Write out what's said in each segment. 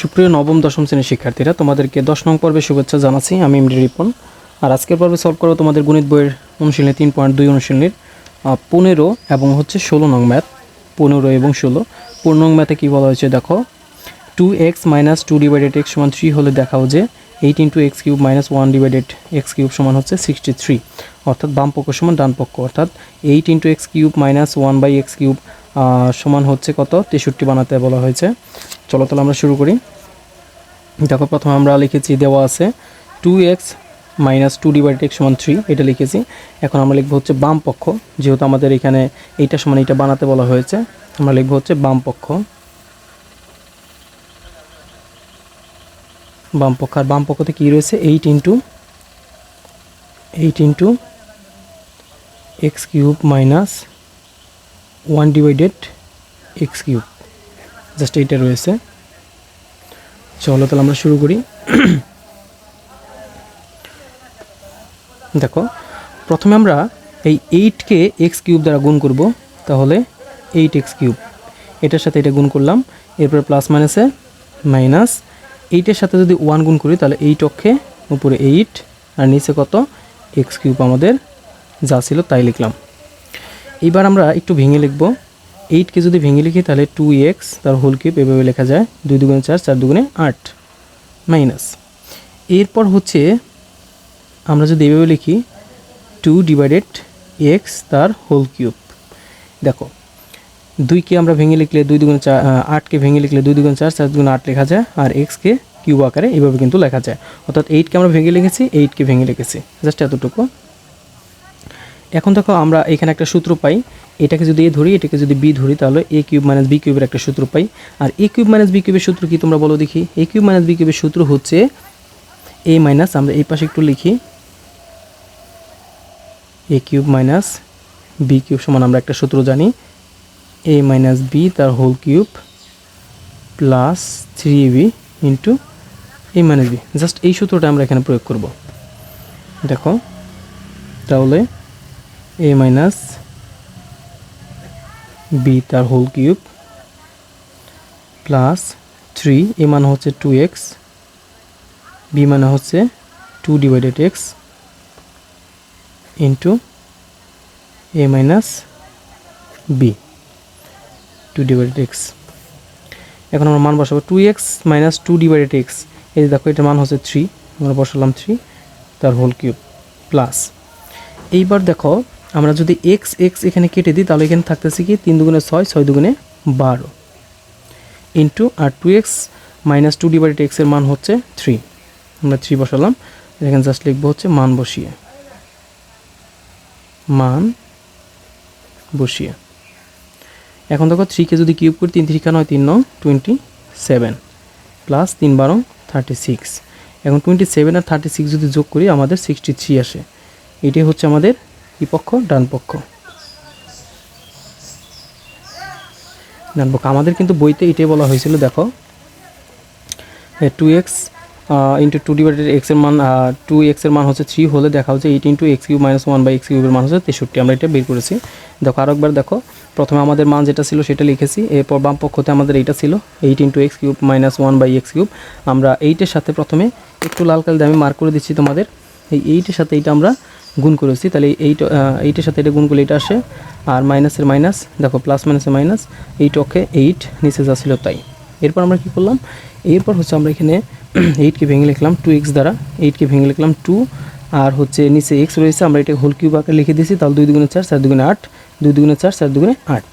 সুপ্রিয় নবম দশম শ্রেণীর শিক্ষার্থীরা, তোমাদেরকে 10 নং পর্বে শুভেচ্ছা জানাচ্ছি। আমি এমডি রিপন। আর আজকের পর্বে সলভ করব তোমাদের গণিত বইয়ের অনুশীলনী 3.2 অনুশীলনীর 15 এবং 16 নং ম্যাথ। 15 এবং 16 15 নং ম্যাথে কী বলা হয়েছে দেখো, 2x - 2 / x = 3 হলে দেখাও যে 8 × x³ - 1 / x³ সমান হচ্ছে 63, অর্থাৎ বাম পক্ষ সমান ডান পক্ষ, অর্থাৎ 8 × x³ - 1/x³ সমান হচ্ছে কত, 63 বানাতে বলা হয়েছে। চলো তাহলে আমরা শুরু করি। দেখো প্রথমে আমরা লিখেছি, দেওয়া আছে 2x - 2 / x = 3, এটা লিখেছি। এখন আমরা লিখবো হচ্ছে বাম পক্ষ, যেহেতু আমাদের এখানে এইটা সমান এইটা বানাতে বলা হয়েছে, আমরা লিখবো হচ্ছে বাম পক্ষ। আর বাম পক্ষতে কী রয়েছে, 8 × x³ - 1 / x³, জাস্ট এইটা রয়েছে। চলো তাহলে আমরা শুরু করি। দেখো প্রথমে আমরা এই 8কে x³ দ্বারা গুণ করব, তাহলে 8x³ এটার সাথে এটা গুণ করলাম, এরপরে প্লাস মাইনাসে মাইনাস, 8-এর সাথে যদি 1 গুণ করি তাহলে 8 অক্ষে উপরে 8 আর নিচে কত, x³ আমাদের যা ছিল তাই লিখলাম। এইবার আমরা একটু ভেঙে লিখব। 8কে যদি ভেঙে লিখি তাহলে 2x তার হোল কিউব এভাবে লেখা যায়, 2 × 4 = 4, 4 × 8 মাইনাস। এরপর হচ্ছে আমরা যদি এভাবে লিখি 2 / x তার হোল কিউব। দেখো 2কে আমরা ভেঙে লিখলে 2 × 4, 8কে ভেঙে লিখলে 2 × 4 = 4, 4 × 8 লেখা যায়, আর xকে কিউব আকারে এভাবে কিন্তু লেখা যায়, অর্থাৎ 8কে আমরা ভেঙে লিখেছি, 8কে ভেঙে লিখেছি, জাস্ট এতটুকু। এখন দেখো আমরা এখানে একটা সূত্র পাই, এটাকে যদি a ধরি, এটাকে যদি b ধরি, তাহলে a³ - b³ এর একটা সূত্র পাই। আর a³ - b³ এর সূত্র কি তোমরা বলো দেখি? a³ - b³ এর সূত্র হচ্ছে a মাইনাস, আমরা এই পাশে একটু লিখি, a³ - b³ সমান আমরা একটা সূত্র জানি, a - b তার whole cube plus 3ab × a - b। Just এই সূত্রটা আমরা এখানে প্রয়োগ করব। দেখো তাহলে a - b তার হোল কিউব প্লাস 3, a মানে হচ্ছে 2x, b মানে হচ্ছে 2 / x into a - b 2 / x। এখন আমরা মান বসাবো 2x - 2 / x, এই যে দেখো এটার মান হচ্ছে 3, আমরা বসালাম 3 তার হোল কিউব প্লাস। এইবার দেখো আমরা যদি x এখানে কেটে দিই তাহলে এখানে থাকতেছে কি, 3 × 6 = 6, 6 × 12 ইন্টু, আর 2x - 2 / x এর মান হচ্ছে 3, আমরা 3 বসালাম, এখানে জাস্ট লিখবো হচ্ছে মান বসিয়ে। এখন দেখো 3কে যদি কিউব করি, 3 × 3 = 9, 3 × 9 = 27 প্লাস 3 × 12 = 36। এখন 27 আর 36 যদি যোগ করি আমাদের 63 আসে। এটাই হচ্ছে আমাদের কি পক্ষ, ডান পক্ষ। আমাদের কিন্তু বইতে এটাই বলা হয়েছিল। দেখো 2x × 2 / x এর মান, 2x এর মান হচ্ছে 3 হলে দেখা হচ্ছে 8 × x³ - 1/x³ এর মান হচ্ছে 63, আমরা এটা বের করেছি। দেখো আরেকবার দেখো, প্রথমে আমাদের মান যেটা ছিল সেটা লিখেছি, এরপর বাম পক্ষতে আমাদের এইটা ছিল 8 × x³ - 1/x³। আমরা 8-এর সাথে প্রথমে একটু লাল কালি দিয়ে আমি মার্ক করে দিচ্ছি তোমাদের, এই 8-এর সাথে এইটা আমরা গুণ করেছি, তাহলে 8-এর সাথে এটা গুণ করলে এটা আসে, আর মাইনাসের মাইনাস, দেখো প্লাস মাইনাসের মাইনাস, 8 অক্ষে 8 নিচে যা ছিল তাই। এরপর আমরা কি করলাম, এরপর হচ্ছে আমরা এখানে 8কে ভেঙে লিখলাম 2x দ্বারা, 8কে ভেঙে লিখলাম 2, আর হচ্ছে নিচে x রয়েছে, আমরা এটা হোল কিউব আকারে লিখে দিয়েছি, তাহলে 2 × 4 = 4, 4 × 8, 2 × 4 = 4, 4 × 8।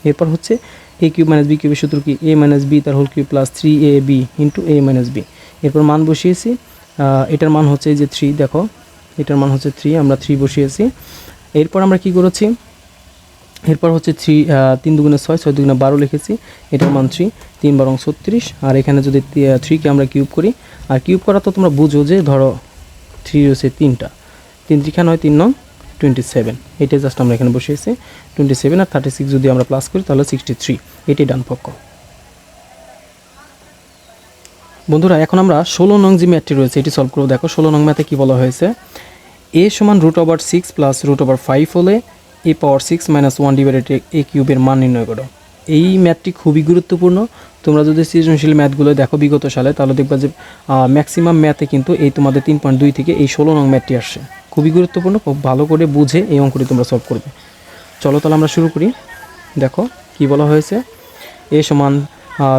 এরপর হচ্ছে a³ - b³ এর সূত্র কি, a - b তার whole cube plus 3ab × a - b। এরপর মান বসিয়েছি, এটার মান হচ্ছে এই যে 3, দেখো এটার মান হচ্ছে 3, আমরা 3 বসিয়েছি। এরপর আমরা কি করেছি, এরপর হচ্ছে 3 × 6 = 6, 6 × 12 লিখেছি, এটার মান 3, 3 × 12 = 36, আর এখানে যদি 3কে আমরা কিউব করি, আর কিউব করা তো তোমরা বুঝো যে ধরো 3 রয়েছে 3টা, 3 × 3 = 9, 3 × 9 = 27, এটাই জাস্ট আমরা এখানে বসিয়েছি। 27 আর 36 যদি আমরা প্লাস করি তাহলে 63, এটাই ডান পক্ষ। বন্ধুরা এখন আমরা 16 নং যে ম্যাথটি রয়েছে এটি সলভ করব। দেখো 16 নং ম্যাথে কি বলা হয়েছে, a = √6 + √5 হলে a⁴ - 1 / a³ এর মান নির্ণয় করো। এই ম্যাথটি খুবই গুরুত্বপূর্ণ। তোমরা যদি সৃজনশীল ম্যাথগুলো দেখো বিগত সালে, তাহলে দেখবা যে ম্যাক্সিমাম ম্যাথে কিন্তু এই তোমাদের 3.2 থেকে এই 16 নং ম্যাথটি আসছে। খুবই গুরুত্বপূর্ণ, খুব ভালো করে বুঝে এই অঙ্কটি তোমরা সলভ করবে। চলো তাহলে আমরা শুরু করি। দেখো কি বলা হয়েছে, এ সমান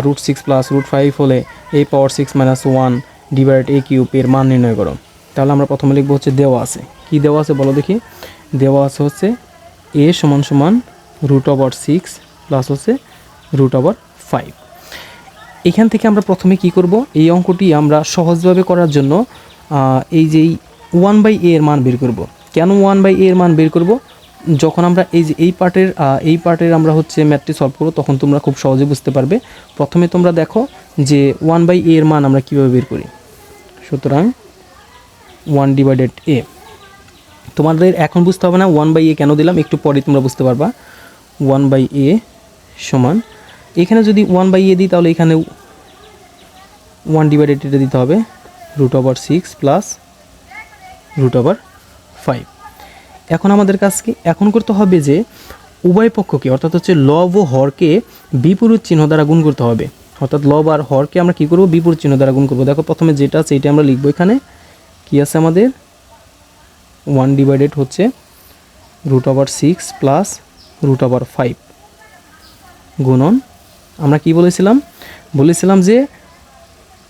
√6 প্লাস √5 হলে a power 6 minus 1 divide a cube এর মান নির্ণয় করো। তাহলে আমরা প্রথমে লিখবো হচ্ছে দেওয়া আছে, কি দেওয়া আছে বলো দেখি। দেওয়া আছে হচ্ছে a সমান সমান √6 প্লাস হচ্ছে √5। এখান থেকে আমরা প্রথমে কি করব, এই অঙ্কটি আমরা সহজভাবে করার জন্য এই যে 1/a এর মান বের করব। কেন 1/a এর মান বের করব, যখন আমরা এই যে এই পার্টের আমরা হচ্ছে ম্যাথটি সলভ করব, তখন তোমরা খুব সহজে বুঝতে পারবে। প্রথমে তোমরা দেখো যে 1/a এর মান আমরা কীভাবে বের করি। সুতরাং 1/a, তোমাদের এখন বুঝতে হবে না 1/a কেন দিলাম, একটু পরে তোমরা বুঝতে পারবা। 1/a সমান, এখানে যদি 1/a দিই তাহলে এখানে 1/a দিতে হবে √6 প্লাস √5। এখন আমাদের কাজ কি, এখন করতে হবে যে উভয় পক্ষকে অর্থাৎ হচ্ছে লব ও হরকে বিপরীত চিহ্ন দ্বারা গুণ করতে হবে। অর্থাৎ লব আর হরকে আমরা কি করব, বিপরীত চিহ্ন দ্বারা গুণ করব। দেখো প্রথমে যেটা আছে এইটা আমরা লিখবো। এখানে কি আছে আমাদের 1/ হচ্ছে √6 প্লাস √5 গুণন, আমরা কি বলেছিলাম যে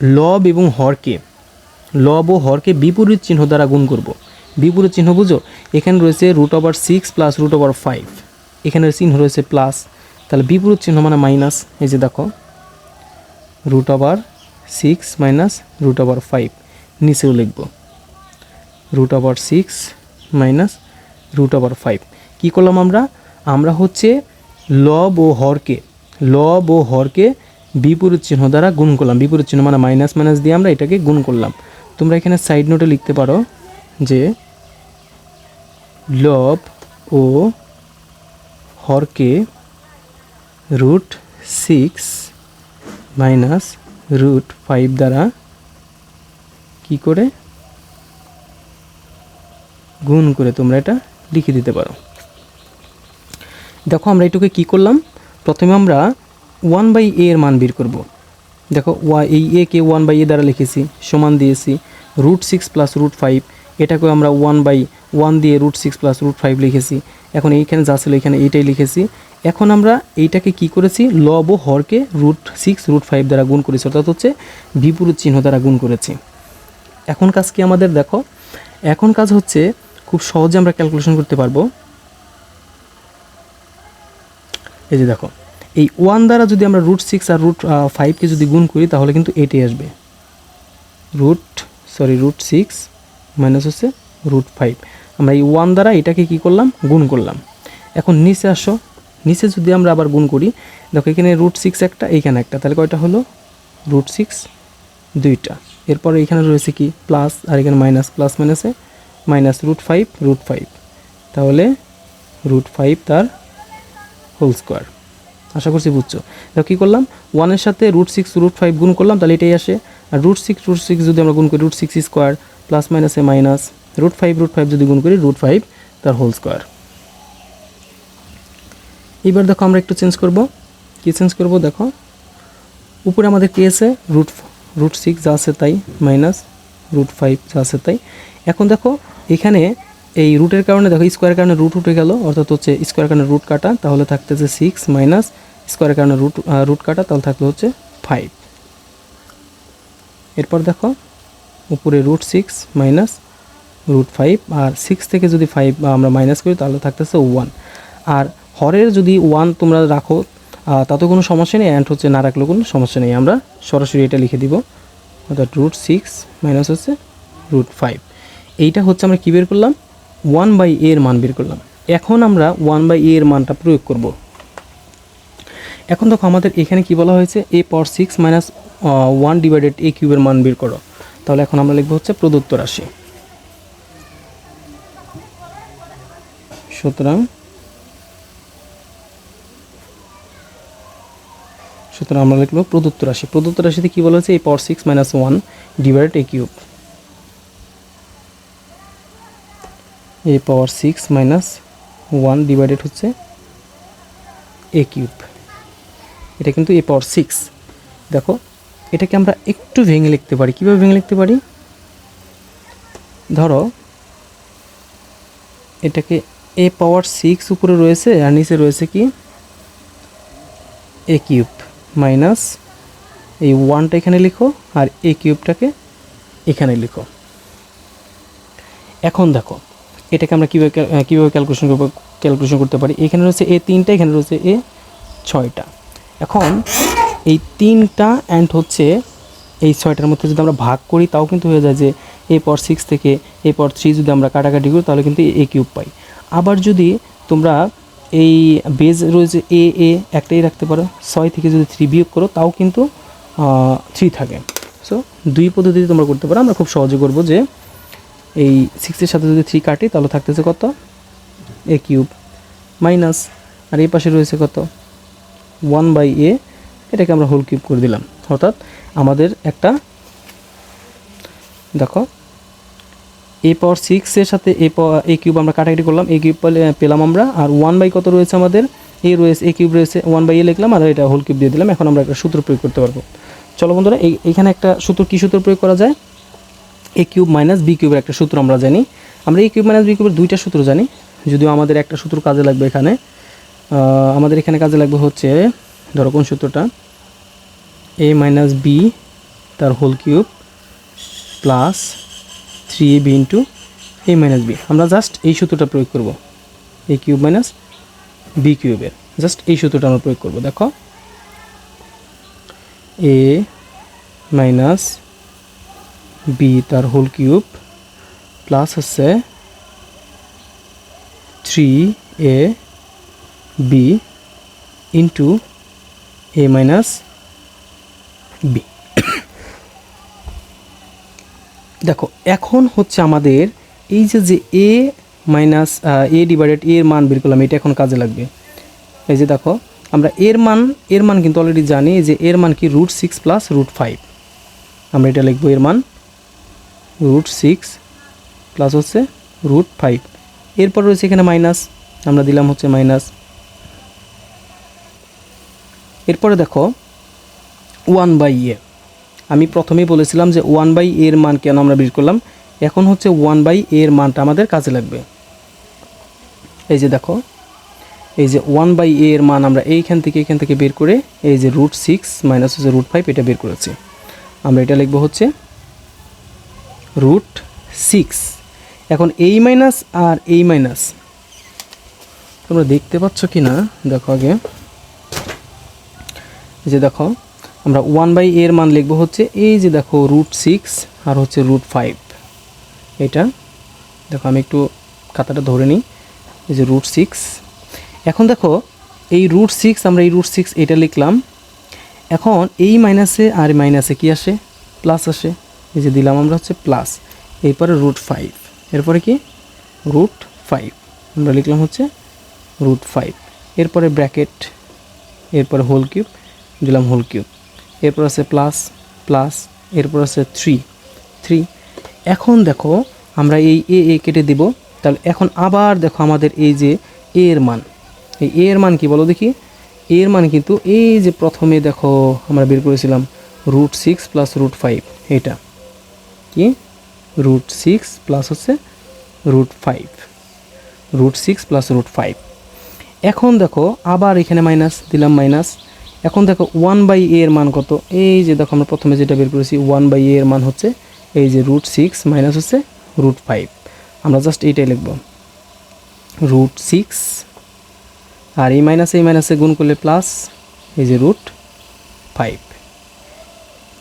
লব এবং হরকে, লব ও হরকে বিপরীত চিহ্ন দ্বারা গুণ করব। বিপরীত চিহ্ন বুঝো, এখানে রয়েছে √6 প্লাস √5, এখানের চিহ্ন রয়েছে প্লাস, তাহলে বিপরীত চিহ্ন মানে মাইনাস। এই যে দেখো √6 মাইনাস √5, নিচেও লিখব √6 মাইনাস √5। কী করলাম আমরা হচ্ছে লব ও হরকে বিপরীত চিহ্ন দ্বারা গুণ করলাম। বিপরীত চিহ্ন মানে মাইনাস মাইনাস দিয়ে আমরা এটাকে গুণ করলাম। তোমরা এখানে সাইড নোটে লিখতে পারো যে লব ও হরকে √6 মাইনাস √5 দ্বারা কি করে গুণ করে তোমরা এটা লিখে দিতে পারো। দেখো আমরা এটুকে কি করলাম, প্রথমে আমরা 1/a এর মান বের করব। দেখো এই a কে 1/a দ্বারা লিখেছি, সমান দিয়েছি √6 প্লাস √5, এটাকেও আমরা 1/1 দিয়ে √6 প্লাস √5 লিখেছি। এখন এইখানে যা ছিল এখানে এইটাই লিখেছি। এখন আমরা এইটাকে কি করেছি, লব ও হরকে √6 √5 দ্বারা গুণ করেছি, অর্থাৎ হচ্ছে বিপরীত চিহ্ন দ্বারা গুণ করেছি। এখন কাজ কি আমাদের, দেখো এখন কাজ হচ্ছে খুব সহজে আমরা ক্যালকুলেশন করতে পারবো। এই যে দেখো এই 1 দ্বারা যদি আমরা √6 আর √5কে যদি গুণ করি তাহলে কিন্তু এটাই আসবে, √6 মাইনাস হচ্ছে √5। আমরা এই 1 দ্বারা এটাকে কি করলাম, গুণ করলাম। এখন নিচে আসো, নিচে যদি আমরা আবার গুণ করি, দেখো এখানে √6 একটা, এইখানে একটা, তাহলে কয়টা হলো, √6 দুইটা। এরপরে এখানে রয়েছে কি প্লাস, আর এখানে মাইনাস, প্লাস মাইনাসে মাইনাস √5, তাহলে √5 তার হোল স্কোয়ার। আশা করছি বুঝছো। দেখো কী করলাম, 1-এর সাথে √6 √5 গুণ করলাম, তাহলে এটাই আসে। আর √6 যদি আমরা গুণ করি √6 স্কোয়ার, প্লাস মাইনাসে মাইনাস, √5 যদি গুণ করি √5 তার হোল স্কোয়ার। এবার দেখো আমরা একটু চেঞ্জ করব, কি চেঞ্জ করব, দেখো উপরে আমাদের কি আছে, √6 যা আছে তাই, মাইনাস √5 যা আছে তাই। এখন দেখো এখানে এই রুটের কারণে দেখো স্কোয়ারের কারণে রুট উঠে গেল, অর্থাৎ হচ্ছে স্কোয়ারের কারণে রুট কাটা, তাহলে থাকতেছে 6 মাইনাস স্কোয়ারের কারণে রুট কাটা, তাহলে থাকলে হচ্ছে 5। এরপর দেখো উপরে √6 মাইনাস √5, আর 6 থেকে যদি 5 আমরা মাইনাস করি তাহলে থাকতেছে 1। আর হরের যদি 1 তোমরা রাখো তাতে কোনো সমস্যা নেই, অ্যান্ড হচ্ছে না রাখলেও কোনো সমস্যা নেই, আমরা সরাসরি এটা লিখে দিব, অর্থাৎ √6 মাইনাস হচ্ছে √5। এইটা হচ্ছে আমরা কী বের করলাম, 1/a এর মান বের করলাম। এখন আমরা 1/a এর মানটা প্রয়োগ করব। এখন দেখো আমাদের এখানে কি বলা হয়েছে, a পাওয়ার 6 মাইনাস 1/a কিউবের মান বের করো। তাহলে এখন আমরা লিখবো হচ্ছে প্রদত্ত রাশি। সুতরাং আমরা লিখবো প্রদত্ত রাশি। প্রদত্ত রাশিতে কি বলা হয়েছে, a power 6 minus 1/a cube, a power 6 minus 1 divided হচ্ছে a কিউব। এটা কিন্তু a পাওয়ার 6। দেখো এটাকে আমরা একটু ভেঙে লিখতে পারি। কীভাবে ভেঙে লিখতে পারি? ধরো এটাকে a পাওয়ার 6 উপরে রয়েছে আর নিচে রয়েছে কি a কিউব মাইনাস এই 1টা এখানে লিখো আর a কিউবটাকে এখানে লিখো। এখন দেখো এটাকে আমরা কীভাবে ক্যালকুলেশন করতে পারি? এখানে রয়েছে a 3টা, এখানে রয়েছে a 6টা। এখন এই 3টা অ্যান্ড হচ্ছে এই 6টার মধ্যে যদি আমরা ভাগ করি তাও কিন্তু হয়ে যায় যে a পাওয়ার 6 থেকে a পাওয়ার 3 যদি আমরা কাটাকাটি করি তাহলে কিন্তু a কিউব পাই। আবার যদি তোমরা এই বেজ রয়েছে a একটাই রাখতে পারো, 6 থেকে যদি 3 বিয়োগ করো তাও কিন্তু 3 থাকে। সো দুই পদ্ধতিতে তোমরা করতে পারো। আমরা খুব সহজে করবো যে এই 6-এর সাথে যদি 3 কাটি তাহলে থাকতেছে কত a কিউব মাইনাস আর এই পাশে রয়েছে কত 1/a, এটাকে আমরা হোল কিউব করে দিলাম। অর্থাৎ আমাদের একটা দেখো a পাওয়ার 6-এর সাথে a কিউব আমরা কাটাকাটি করলাম, a কিউব পেলাম আমরা। আর 1/, কত রয়েছে আমাদের a রয়েছে, a কিউব রয়েছে, 1/a লিখলাম আর এটা হোল কিউব দিয়ে দিলাম। এখন আমরা একটা সূত্র প্রয়োগ করতে পারবো। চলো বন্ধুরা, এইখানে একটা সূত্র, কী সূত্র প্রয়োগ করা যায়? a কিউব মাইনাস b কিউবের একটা সূত্র আমরা জানি। আমরা a কিউব মাইনাস b কিউবের দুইটা সূত্র জানি, যদিও আমাদের একটা সূত্র কাজে লাগবে এখানে। আমাদের এখানে কাজে লাগবে হচ্ছে, ধরো কোন সূত্রটা, a মাইনাস b তার whole cube plus 3ab into a minus b। আমরা জাস্ট এই সূত্রটা প্রয়োগ করব, a কিউব মাইনাস b কিউবের জাস্ট এই সূত্রটা আমরা প্রয়োগ করব। দেখো a মাইনাস b তার হোল কিউব প্লাস হচ্ছে 3ab into a minus b। দেখো এখন হচ্ছে আমাদের এই যে a minus a divided a এর মান বের করলাম, এটা এখন কাজে লাগবে। এই যে দেখো আমরা এর মান কিন্তু অলরেডি জানি যে এর মান কি √6 প্লাস √5। আমরা এটা লিখবো এর মান √6 প্লাস হচ্ছে √5। এরপর রয়েছে এখানে মাইনাস, আমরা দিলাম হচ্ছে মাইনাস। এরপরে দেখো 1/a, আমি প্রথমেই বলেছিলাম যে 1/a এর মান কেন আমরা বের করলাম। এখন হচ্ছে 1/a এর মানটা আমাদের কাজে লাগবে। এই যে দেখো এই যে 1/a এর মান আমরা এখান থেকে বের করে এই যে √6 মাইনাস হচ্ছে √5 এটা বের করেছি। আমরা এটা লিখবো হচ্ছে √6। এখন এই মাইনাস আর এই মাইনাস তোমরা দেখতে পাচ্ছ কি না দেখো আগে। এই যে দেখো আমরা 1/a এর মান লিখবো হচ্ছে এই যে দেখো √6 আর হচ্ছে √5। এটা দেখো আমি একটু খাতাটা ধরে নিই, এই যে √6। এখন দেখো এই √6 আমরা এই √6 এটা লিখলাম। এখন এই মাইনাসে আর মাইনাসে কি আসে? প্লাস আসে। এই যে দিলাম আমরা হচ্ছে প্লাস, এরপরে √5, এরপরে কি √5 আমরা লিখলাম হচ্ছে √5, এরপরে ব্র্যাকেট, এরপরে হোল কিউব দিলাম হোল কিউব, এরপর আছে প্লাস প্লাস, এরপর আছে 3। এখন দেখো আমরা এই a কেটে দিব। তাহলে এখন আবার দেখো আমাদের এই যে a এর মান, এই a এর মান কি বলো দেখি? a এর মান কিন্তু এই যে প্রথমে দেখো আমরা বের করেছিলাম √6 প্লাস √5, এটা কি √6 প্লাস হচ্ছে √5, √6 প্লাস √5। এখন দেখো আবার এখানে মাইনাস দিলাম মাইনাস। এখন দেখো 1/a এর মান কত? এই যে দেখো আমরা প্রথমে যেটা বের করেছি 1/a এর মান হচ্ছে এই যে √6 মাইনাস হচ্ছে √5। আমরা জাস্ট এইটাই লিখব √6 আর এই মাইনাসে গুণ করলে প্লাস এই যে √5।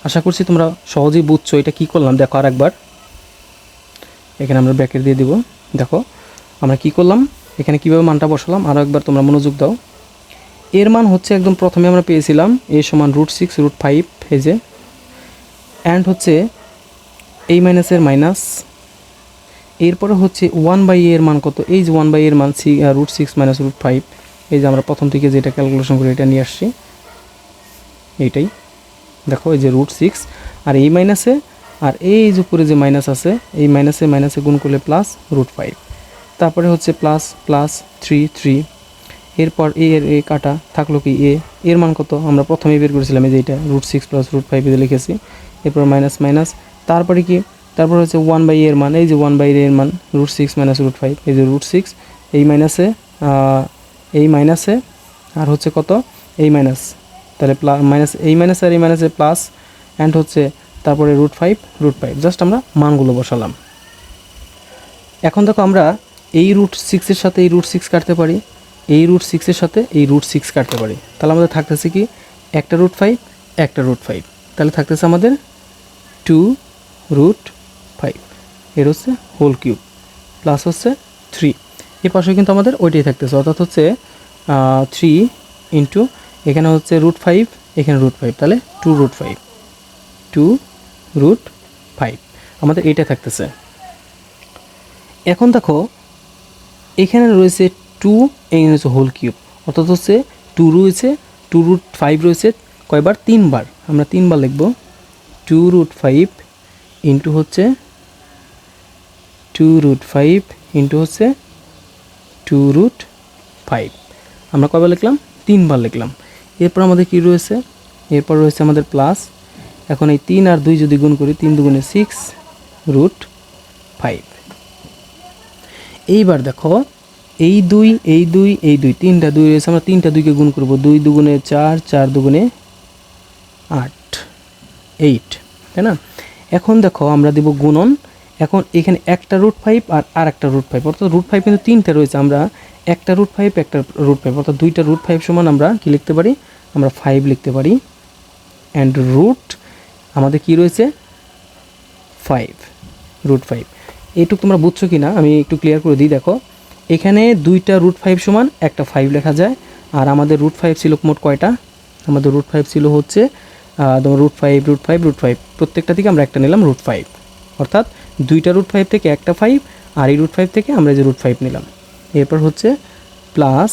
আশা করছি তোমরা সহজেই বুঝছো এটা কি করলাম। দেখো আর একবার এখানে আমরা ব্র্যাকেট দিয়ে দিব। দেখো আমরা কি করলাম, এখানে কিভাবে মানটা বসালাম আরও একবার তোমরা মনোযোগ দাও। এর মান হচ্ছে একদম প্রথমে আমরা পেয়েছিলাম a সমান √6 √5, এই যে অ্যান্ড হচ্ছে এই মাইনাসের মাইনাস, এরপরে হচ্ছে 1/a এর মান কত? এই যে 1/a এর মান √6 মাইনাস √5। এই যে আমরা প্রথম থেকে যেটা ক্যালকুলেশন করে এটা নিয়ে আসছি, এইটাই দেখো এই যে √6 আর এই মাইনাসে আর এই যে উপরে যে মাইনাস আছে এই মাইনাসে গুণ করলে প্লাস √5, তারপরে হচ্ছে প্লাস প্লাস 3। এরপর এ কাটা থাকলো কি এর মান কত আমরা প্রথমেই বের করেছিলাম, এই যে এটা √6 + √5 দিয়ে লিখেছি। এরপর মাইনাস মাইনাস, তারপরে কি, তারপর হচ্ছে 1/a এর মান, এই যে 1/a এর মান √6 - √5, এই যে √6, এই মাইনাসে আর হচ্ছে কত এই মাইনাস, তাহলে মাইনাস এই মাইনাস আর এই মাইনাসে প্লাস অ্যান্ড হচ্ছে তারপরে √5 জাস্ট আমরা মানগুলো বসালাম। এখন দেখো আমরা এই √6 এর সাথে এই √6 কাটতে পারি, এই √6 এর সাথে এই √6 কাটতে পারি, তাহলে আমাদের থাকতেছে কি একটা √5 একটা √5, তাহলে থাকতেছে আমাদের 2√5 এর হচ্ছে হোল কিউব প্লাস হচ্ছে 3, এই পাশে কিন্তু আমাদের ওইটাই থাকতেছে, অর্থাৎ হচ্ছে 3 ইন্টু এখানে হচ্ছে √5 এখানে √5, তাহলে 2√5 আমাদের এইটা থাকতেছে। এখন দেখো এখানে রয়েছে 2, এখানে হচ্ছে হোল কিউব, অর্থাৎ হচ্ছে 2 রয়েছে 2√5 রয়েছে কয়বার 3 বার, আমরা 3 বার লিখব 2√5 ইন্টু হচ্ছে 2√5 ইন্টু হচ্ছে 2√5, আমরা কয়বার লিখলাম 3 বার লিখলাম। এরপর আমাদের কি রয়েছে, এরপর রয়েছে আমাদের প্লাস, এখন এই 3 আর 2 যদি গুণ করি 3 2 6√5। এইবার দেখো এই 2 এই 2 এই 2 তিনটা 2 রয়েছে, আমরা তিনটা 2কে গুণ করব, 2 2 4 4 2 8 8, তাই না। এখন দেখো আমরা দেব গুণন, এখন এখানে একটা √5 আর আরেকটা √5, অর্থাৎ √5 কিন্তু তিনটা রয়েছে, আমরা একটা √5 একটা √5 অর্থাৎ দুইটা √5 সমান আমরা কি লিখতে পারি, আমরা 5 লিখতে পারি, অ্যান্ড রুট আমাদের কি রয়েছে 5 √5। এইটুকু তোমরা বুঝছো কি না আমি একটু ক্লিয়ার করে দিই। দেখো এখানে দুইটা √5 সমান একটা 5 লেখা যায়, আর আমাদের √5 ছিল মোট কয়টা, আমাদের √5 ছিল হচ্ছে তোমার √5 প্রত্যেকটা থেকে আমরা একটা নিলাম √5, অর্থাৎ দুইটা √5 থেকে একটা 5 আর এই √5 থেকে আমরা যে √5 নিলাম। এরপর হচ্ছে প্লাস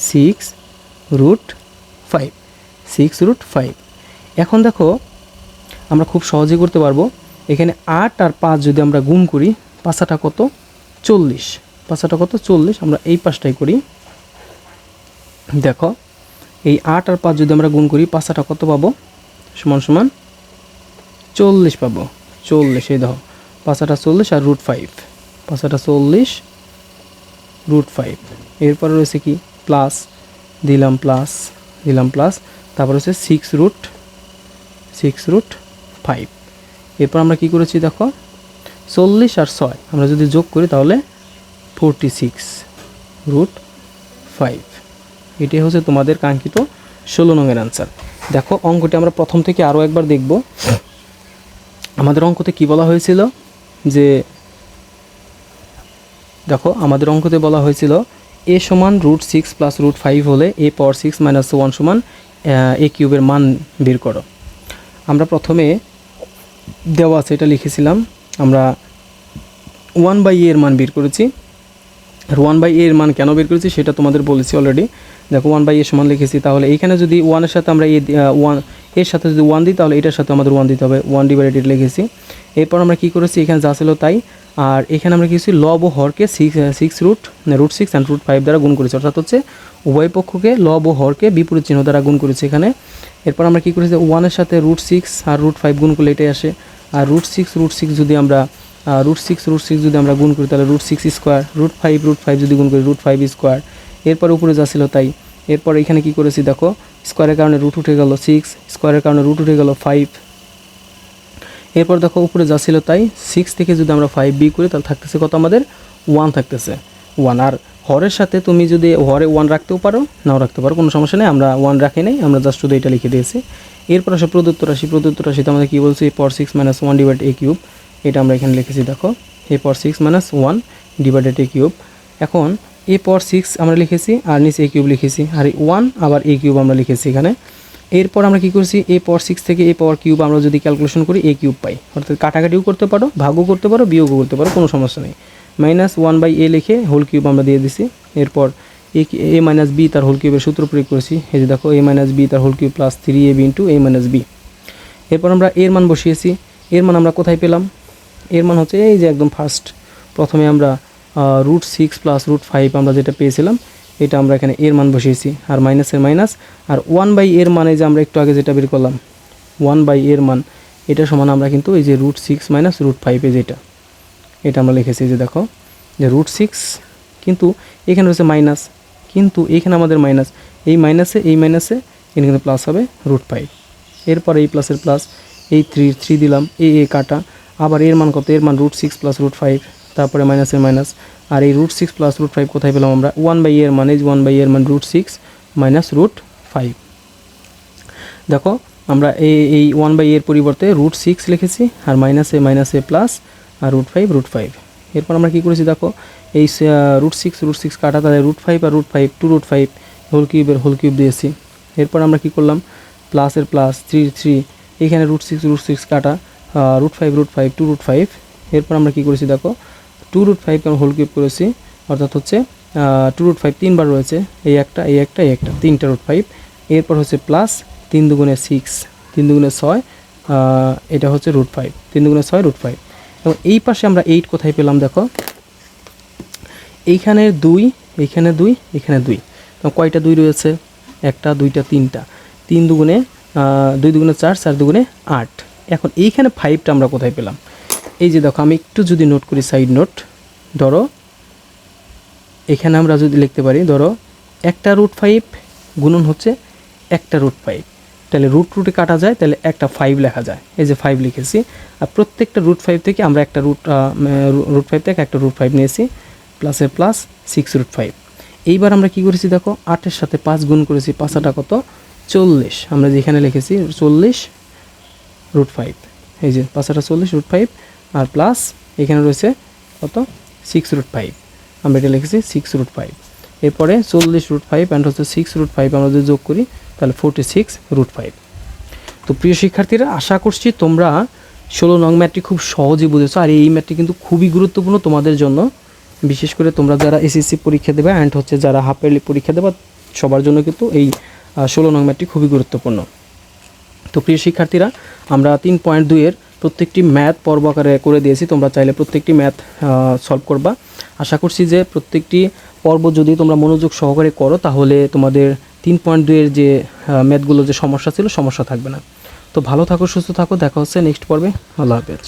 6√5। এখন দেখো আমরা খুব সহজে করতে পারবো, এখানে 8 আর 5 যদি আমরা গুণ করি, পাঁচাটা কত 40, পাঁচাটা কত 40, আমরা এই পাশটাই করি। দেখো এই 8 আর 5 যদি আমরা গুণ করি পাঁচাটা কত পাবো, সমান সমান 40 পাবো, 40, এই দেখো পাঁচাটা 40 আর √5, পাঁচাটা 40 √5। এরপর রয়েছে কি প্লাস দিলাম প্লাস, তারপর হচ্ছে 6√5। এরপর আমরা কি করেছি দেখো 40 আর 6 আমরা যদি যোগ করি তাহলে 46√5, এটাই হচ্ছে তোমাদের কাঙ্ক্ষিত 16 নংয়ের অ্যান্সার। দেখো অঙ্কটি আমরা প্রথম থেকে আরও একবার দেখব। আমাদের অঙ্কতে কি বলা হয়েছিল, যে দেখো আমাদের অঙ্কতে বলা হয়েছিল a সমান √6 + √5 হলে a⁻6 - 1 সমান a কিউবের মান বের করো। আমরা প্রথমে দেওয়া আছে এটা লিখেছিলাম, আমরা 1/a এর মান বের করেছি, আর 1/a এর মান কেন বের করেছি সেটা তোমাদের বলেছি অলরেডি। দেখো 1/a সমান লিখেছি, তাহলে এইখানে যদি 1 এর সাথে আমরা এর সাথে যদি 1 দিই তাহলে এটার সাথে আমাদের 1 দিতে হবে, 1/8 লিখেছি। এরপর আমরা কি করেছি, এখানে যা ছিল তাই, আর এখানে আমরা কিছু লব ও হরকে √6 অ্যান্ড √5 দ্বারা গুণ করেছি, অর্থাৎ হচ্ছে উভয় পক্ষকে লব ও হরকে বিপরীত চিহ্ন দ্বারা গুণ করেছি এখানে। এরপর আমরা কি করেছি 1 এর সাথে √6 আর √5 গুণ করলে এটাই আসে, আর √6 যদি আমরা যদি আমরা গুণ করি তাহলে √6² √5 যদি গুণ করি √5²। এরপর উপরে যা ছিল তাই। এরপর এখানে কি করেছি দেখো স্কোয়ারের কারণে রুট উঠে গেল 6, স্কোয়ারের কারণে রুট উঠে গেল 5। এরপর দেখো উপরে যা ছিল তাই, 6 থেকে যদি আমরা 5 বিয়োগ করি তাহলে থাকতেছে কত আমাদের 1 থাকতেছে 1। আর হরের সাথে তুমি যদি হরে 1 রাখতেও পারো নাও রাখতে পারো, কোনো সমস্যা নেই, আমরা 1 রাখি নাই, আমরা জাস্ট শুধু এটা লিখে দিয়েছি। এরপর আসে প্রদত্ত রাশিতে আমাদের কী বলছি a⁻6 - 1/a³, এটা আমরা এখানে লিখেছি দেখো a⁻6 - 1/a³। এখন a⁻6 আমরা লিখেছি আর নিচে a³ লিখেছি, আর 1 আবার a³ আমরা লিখেছি এখানে। এরপর আমরা কি করছি a⁻6 থেকে a⁻³ আমরা যদি ক্যালকুলেশন করি a³ পাই, অর্থাৎ কাটাকাটিও করতে পারো, ভাগও করতে পারো, বিয়োগও করতে পারো, কোনো সমস্যা নেই। -1/a লিখে হোল কিউব আমরা দিয়ে দিছি। এরপর a - b তার হোল কিউবের সূত্র প্রয়োগ করেছি, এই যে দেখো a - b তার whole cube plus 3ab × a - b। এরপর আমরা এর মান বসিয়েছি, এর মান আমরা কোথায় পেলাম, এর মান হচ্ছে এই যে একদম প্রথমে আমরা √6 + √5 আমরা যেটা পেয়েছিলাম এটা আমরা এখানে এর মান বসিয়েছি, আর মাইনাসের মাইনাস, আর 1/a এর মানে যে আমরা একটু আগে যেটা বের করলাম 1/a এর মান, এটা সমান আমরা কিন্তু এই যে √6 মাইনাস √5 এটা আমরা লিখেছি। যে দেখো যে √6, কিন্তু এখানে রয়েছে মাইনাস, কিন্তু এইখানে আমাদের মাইনাস, এই মাইনাসে এখানে কিন্তু প্লাস হবে √5। এরপর এই প্লাসের প্লাস, এই 3 দিলাম, এ কাটা, আবার এর মান কত, এর মান √6 প্লাস √5, তারপরে মাইনাসের মাইনাস, আর এই √6 প্লাস √5 কোথায় পেলাম আমরা, 1/a এর মান, এই 1/a এর মান √6 মাইনাস √5। দেখো আমরা এই 1/a এর পরিবর্তে √6 লিখেছি, আর মাইনাসে প্লাস, আর √5। এরপর আমরা কী করেছি দেখো, এই √6 কাটা, তাহলে √5 আর √5 2√5 হোল কিউব দিয়েছি। এরপর আমরা কি করলাম, প্লাসের প্লাস 3 এখানে √6 কাটা, √5 2√5। এরপর আমরা কি করেছি দেখো, 2√5 কে হোল কিউব করেছি, অর্থাৎ হচ্ছে 2√5 তিনবার রয়েছে, এই একটা 3টা √5। এরপর হচ্ছে প্লাস 3 দুগুণে 6, 3 দুগুণে 6, এটা হচ্ছে √5, 3 দুগুণে 6 √5। এবং এই পাশে আমরা 8 কোথায় পেলাম দেখো, এইখানে 2, এখানে 2, এখানে 2, কয়টা 2 রয়েছে, 1টা 2টা 3টা, 3 দুগুণে 2 দুগুণে 4, 4 দুগুণে 8। এখন এইখানে 5টা আমরা কোথায় পেলাম, এই যে দেখো আমি একটু যদি নোট করি, সাইড নোট, ধরো এখানে আমরা যদি লিখতে পারি, ধরো একটা √5 গুণন হচ্ছে একটা √5, তাহলে রুটে কাটা যায়, তাহলে একটা 5 লেখা যায়, এই যে 5 লিখেছি। আর প্রত্যেকটা √5 থেকে আমরা একটা √5 থেকে একটা √5 নিয়েছি, প্লাসের প্লাস 6√5। এইবার আমরা কি করেছি দেখো, 8-এর সাথে 5 গুণ করেছি, 5টা কত 40, আমরা যেখানে লিখেছি 40√5, এই যে 5টা 40√5, আর প্লাস এখানে রয়েছে কত 6√5, আমরা এটা লিখেছি 6√5। এরপরে 40√5 অ্যান্ড হচ্ছে 6√5 আমরা যদি যোগ করি তাহলে 46√5। তো প্রিয় শিক্ষার্থীরা, আশা করছি তোমরা 16 নং ম্যাথটি খুব সহজেই বুঝেছো। আর এই ম্যাথটি কিন্তু খুবই গুরুত্বপূর্ণ তোমাদের জন্য, বিশেষ করে তোমরা যারা এসএসসি পরীক্ষা দেবে অ্যান্ড হচ্ছে যারা হাফ ইয়ারলি পরীক্ষা দেবে, সবার জন্য কিন্তু এই 16 নং ম্যাথটি খুবই গুরুত্বপূর্ণ। তো প্রিয় শিক্ষার্থীরা, আমরা 3.2 এর প্রত্যেকটি ম্যাথ পর্ব আকারে করে দিয়েছি, তোমরা চাইলে প্রত্যেকটি ম্যাথ সলভ করবা। আশা করছি যে প্রত্যেকটি পর্ব যদি তোমরা মনোযোগ সহকারে করো, তাহলে তোমাদের 3.2 এর যে ম্যাথগুলো যে সমস্যা ছিল, সমস্যা থাকবে না। তো ভালো থাকো, সুস্থ থাকো, দেখা হচ্ছে নেক্সট পর্বে। আল্লাহ হাফেজ।